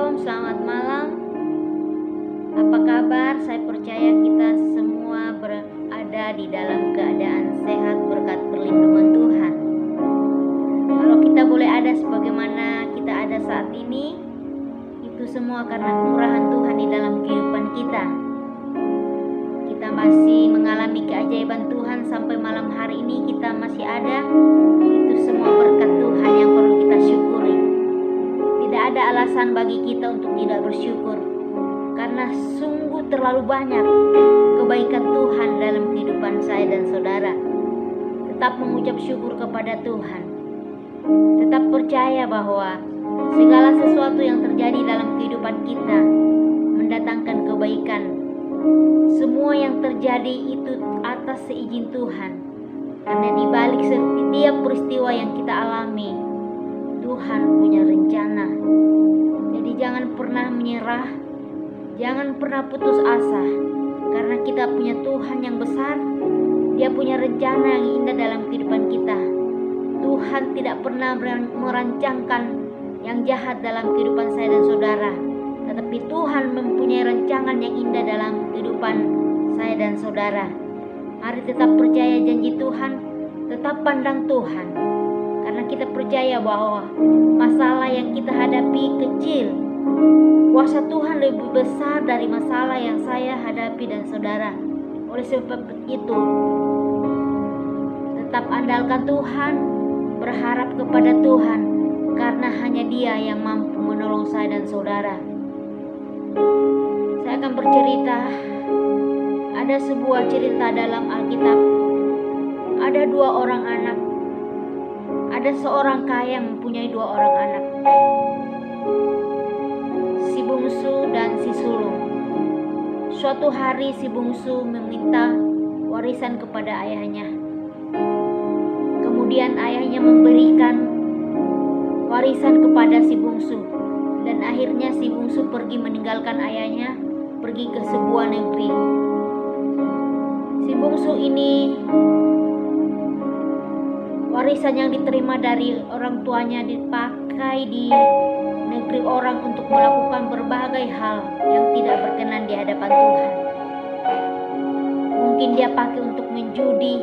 Shalom, selamat malam. Apa kabar? Saya percaya kita semua berada di dalam keadaan sehat berkat perlindungan Tuhan. Kalau kita boleh ada sebagaimana kita ada saat ini, itu semua karena kemurahan Tuhan di dalam kehidupan kita. Kita masih mengalami keajaiban Tuhan sampai malam hari ini kita masih ada. Itu semua berkat Tuhan yang perlu kita syukuri. Tidak ada alasan bagi kita untuk tidak bersyukur, karena sungguh terlalu banyak kebaikan Tuhan dalam kehidupan saya dan saudara. Tetap mengucap syukur kepada Tuhan. Tetap percaya bahwa segala sesuatu yang terjadi dalam kehidupan kita mendatangkan kebaikan. Semua yang terjadi itu atas seizin Tuhan, karena di balik setiap peristiwa yang kita alami, Tuhan punya rencana. Jadi jangan pernah menyerah, jangan pernah putus asa, karena kita punya Tuhan yang besar. Dia punya rencana yang indah dalam kehidupan kita. Tuhan tidak pernah merancangkan yang jahat dalam kehidupan saya dan saudara, tetapi Tuhan mempunyai rancangan yang indah dalam kehidupan saya dan saudara. Mari tetap percaya janji Tuhan, tetap pandang Tuhan, karena kita percaya bahwa masalah yang kita hadapi kecil, kuasa Tuhan lebih besar dari masalah yang saya hadapi dan saudara. Oleh sebab itu, tetap andalkan Tuhan, berharap kepada Tuhan, karena hanya Dia yang mampu menolong saya dan saudara. Saya akan bercerita. Ada sebuah cerita dalam Alkitab. Ada dua orang anak. Ada seorang kaya mempunyai dua orang anak, si bungsu dan si sulung. Suatu hari si bungsu meminta warisan kepada ayahnya. Kemudian ayahnya memberikan warisan kepada si bungsu. Dan akhirnya si bungsu pergi meninggalkan ayahnya, pergi ke sebuah negeri. Si bungsu ini, warisan yang diterima dari orang tuanya dipakai di negeri orang untuk melakukan berbagai hal yang tidak berkenan di hadapan Tuhan. Mungkin dia pakai untuk menjudi,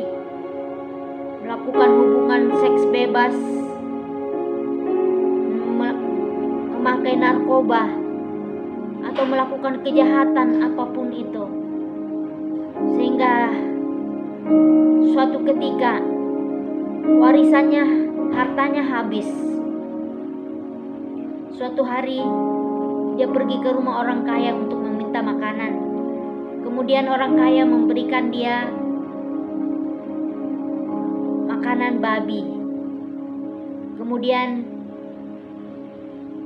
melakukan hubungan seks bebas, memakai narkoba, atau melakukan kejahatan apapun itu. Sehingga suatu ketika warisannya, hartanya habis. Suatu hari dia pergi ke rumah orang kaya untuk meminta makanan. Kemudian orang kaya memberikan dia makanan babi. Kemudian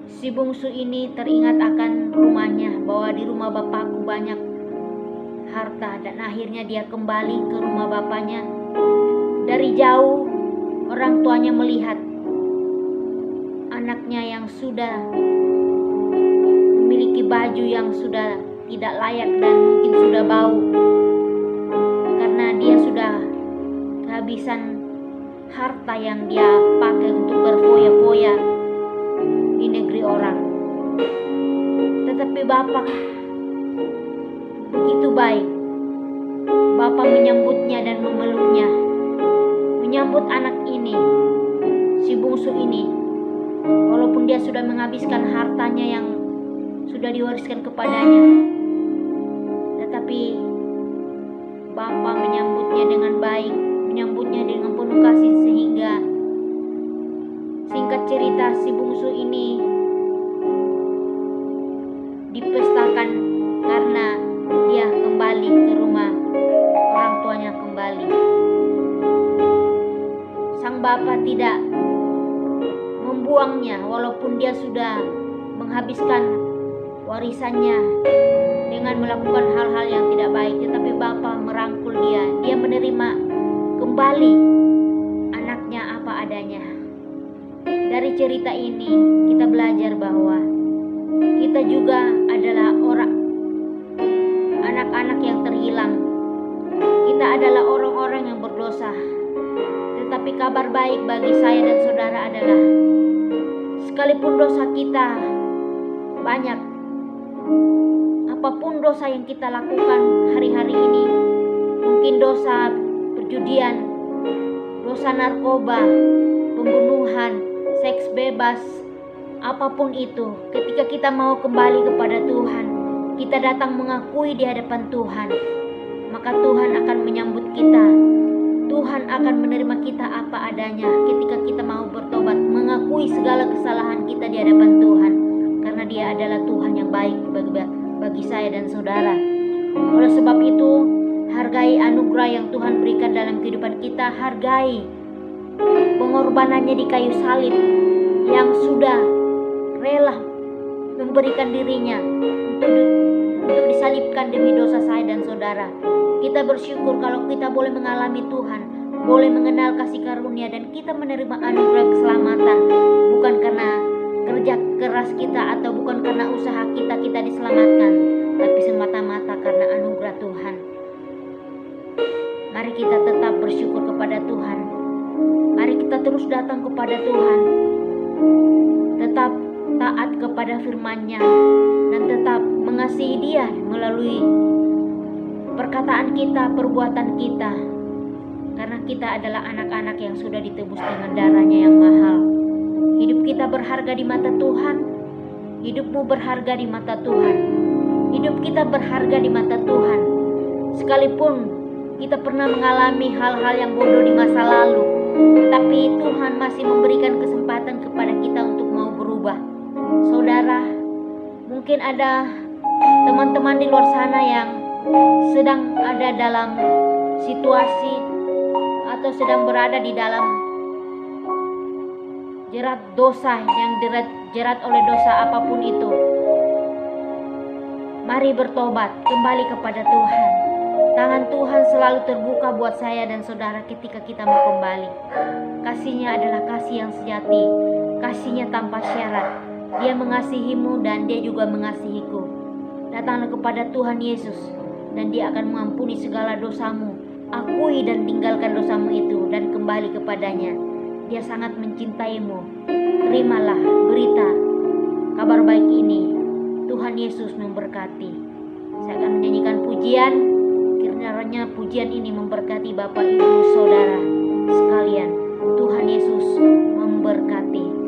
si bungsu ini teringat akan rumahnya, bahwa di rumah bapakku banyak harta, dan akhirnya dia kembali ke rumah bapaknya. Dari jauh orang tuanya melihat anaknya yang sudah memiliki baju yang sudah tidak layak dan mungkin sudah bau, karena dia sudah kehabisan harta yang dia pakai untuk berfoya-foya di negeri orang. Tetapi bapak begitu baik. Bapak menyambutnya dan memeluknya, menyambut anak ini, si bungsu ini, walaupun dia sudah menghabiskan hartanya yang sudah diwariskan kepadanya. Tetapi Bapak menyambutnya dengan baik, menyambutnya dengan penuh kasih, sehingga singkat cerita si bungsu ini dipestakan karena dia kembali ke rumah orang tuanya kembali. Sang bapak tidak membuangnya walaupun dia sudah menghabiskan warisannya dengan melakukan hal-hal yang tidak baik, tetapi bapak merangkul dia. Dia menerima kembali anaknya apa adanya. Dari cerita ini kita belajar bahwa kita juga adalah anak-anak yang terhilang. Kita adalah orang-orang yang berdosa. Tetapi kabar baik bagi saya dan saudara adalah sekalipun dosa kita banyak. Apapun dosa yang kita lakukan hari-hari ini, mungkin dosa perjudian, dosa narkoba, pembunuhan, seks bebas, apapun itu, ketika kita mau kembali kepada Tuhan, kita datang mengakui di hadapan Tuhan, maka Tuhan akan menyambut kita. Tuhan akan menerima kita apa adanya ketika kita mau bertobat, mengakui segala kesalahan kita di hadapan Tuhan, karena Dia adalah Tuhan yang baik bagi saya dan saudara. Oleh sebab itu, hargai anugerah yang Tuhan berikan dalam kehidupan kita. Hargai pengorbanannya di kayu salib, yang sudah rela memberikan dirinya untuk disalibkan demi dosa saya dan saudara. Kita bersyukur kalau kita boleh mengalami Tuhan, boleh mengenal kasih karunia, dan kita menerima anugerah keselamatan bukan karena kerja keras kita atau bukan karena usaha kita diselamatkan, tapi semata-mata karena anugerah Tuhan. Mari kita tetap bersyukur kepada Tuhan. Mari kita terus datang kepada Tuhan, tetap taat kepada firman-Nya, dan tetap mengasihi Dia melalui perkataan kita, perbuatan kita, karena kita adalah anak-anak yang sudah ditebus dengan darah-Nya yang mahal. Hidup kita berharga di mata Tuhan. Hidupmu berharga di mata Tuhan. Hidup kita berharga di mata Tuhan. Sekalipun kita pernah mengalami hal-hal yang bodoh di masa lalu, tapi Tuhan masih memberikan kesempatan kepada kita untuk mau berubah. Saudara, mungkin ada teman-teman di luar sana yang sedang ada dalam situasi atau sedang berada di dalam jerat dosa, yang jerat oleh dosa apapun itu. Mari bertobat, kembali kepada Tuhan. Tangan Tuhan selalu terbuka buat saya dan saudara ketika kita mau kembali. Kasih-Nya adalah kasih yang sejati, kasih-Nya tanpa syarat. Dia mengasihimu dan Dia juga mengasihiku. Datanglah kepada Tuhan Yesus dan Dia akan mengampuni segala dosamu. Akui dan tinggalkan dosamu itu dan kembali kepadanya. Dia sangat mencintaimu. Terimalah berita kabar baik ini. Tuhan Yesus memberkati. Saya akan menyanyikan pujian. Kiranya pujian ini memberkati Bapak Ibu Saudara sekalian. Tuhan Yesus memberkati.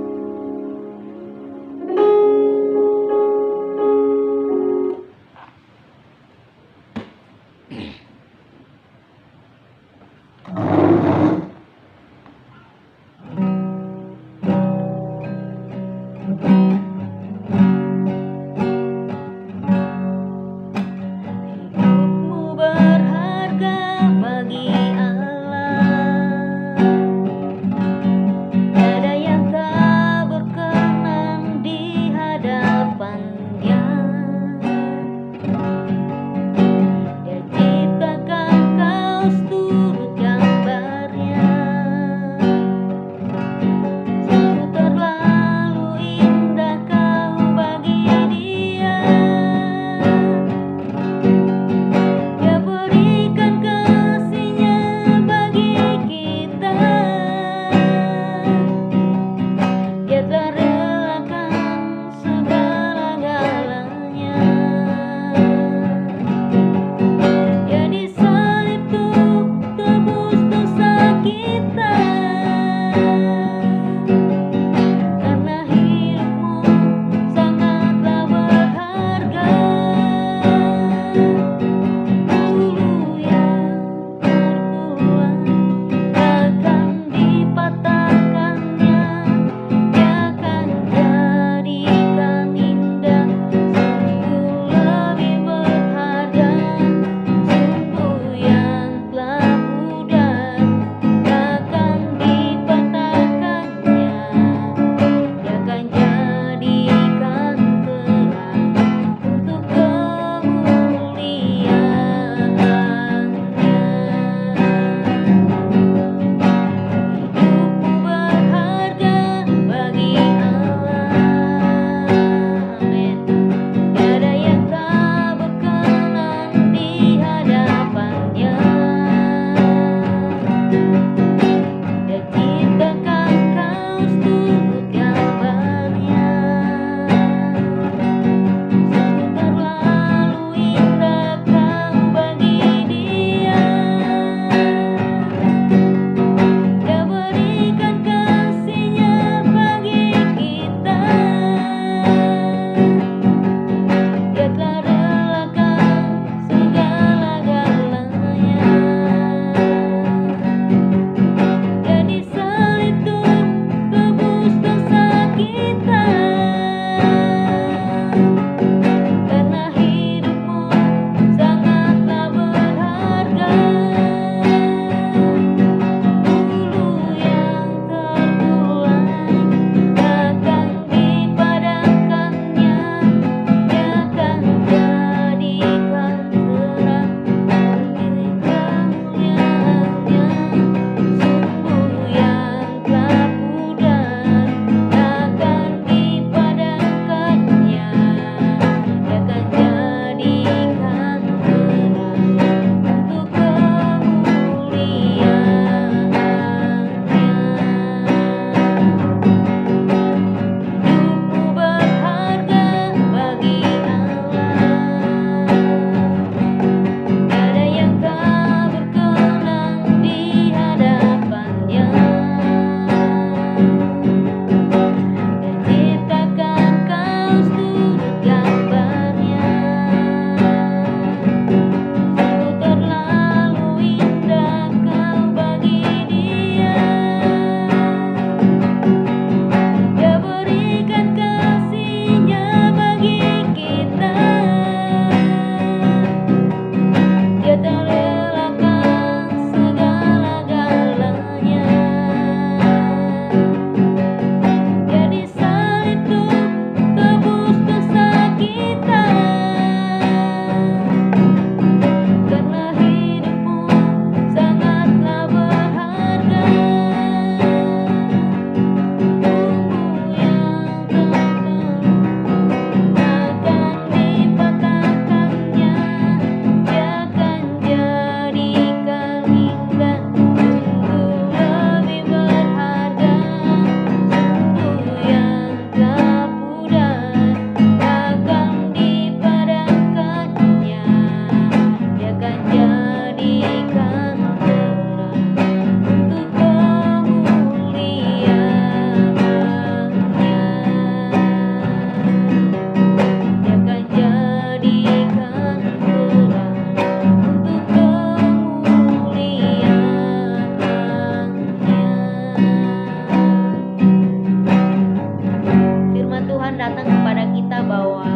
datang kepada kita bahwa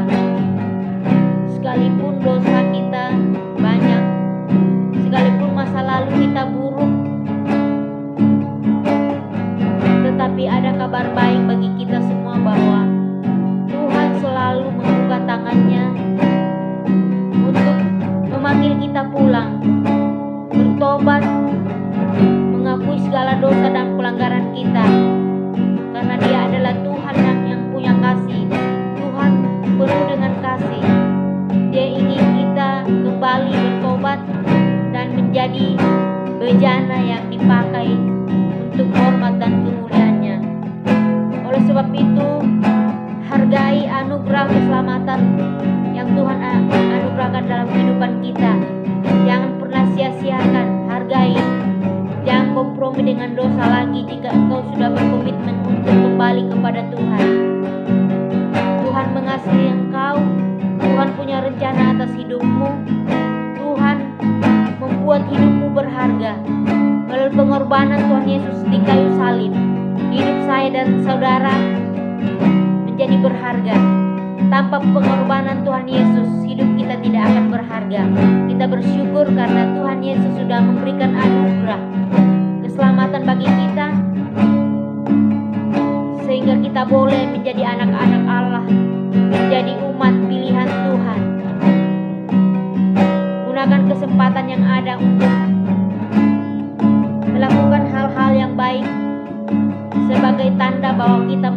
sekalipun dosa kita banyak, sekalipun masa lalu kita buruk, tetapi ada kabar baik bagi kita semua bahwa Tuhan selalu membuka tangannya untuk memanggil kita pulang, bertobat, mengakui segala dosa dan pelanggaran kita, karena Dia adalah Tuhan yang punya kasih. Tuhan penuh dengan kasih. Dia ingin kita kembali bertobat dan menjadi bejana yang dipakai untuk hormat dan kemuliaan-Nya. Oleh sebab itu, hargai anugerah keselamatan yang Tuhan anugerahkan dalam kehidupan kita. Jangan pernah sia-siakan, hargai. Jangan kompromi dengan dosa lagi jika engkau sudah berkomitmen untuk kembali kepada Tuhan. Tuhan mengasihi engkau. Tuhan punya rencana atas hidupmu. Tuhan membuat hidupmu berharga. Melalui pengorbanan Tuhan Yesus di kayu salib, hidup saya dan saudara menjadi berharga. Tanpa pengorbanan Tuhan Yesus, hidup kita tidak akan berharga. Kita bersyukur karena Tuhan Yesus sudah memberikan anugerah keselamatan bagi kita, sehingga kita boleh menjadi anak-anak Allah, menjadi umat pilihan Tuhan. Gunakan kesempatan yang ada untuk melakukan hal-hal yang baik sebagai tanda bahwa kita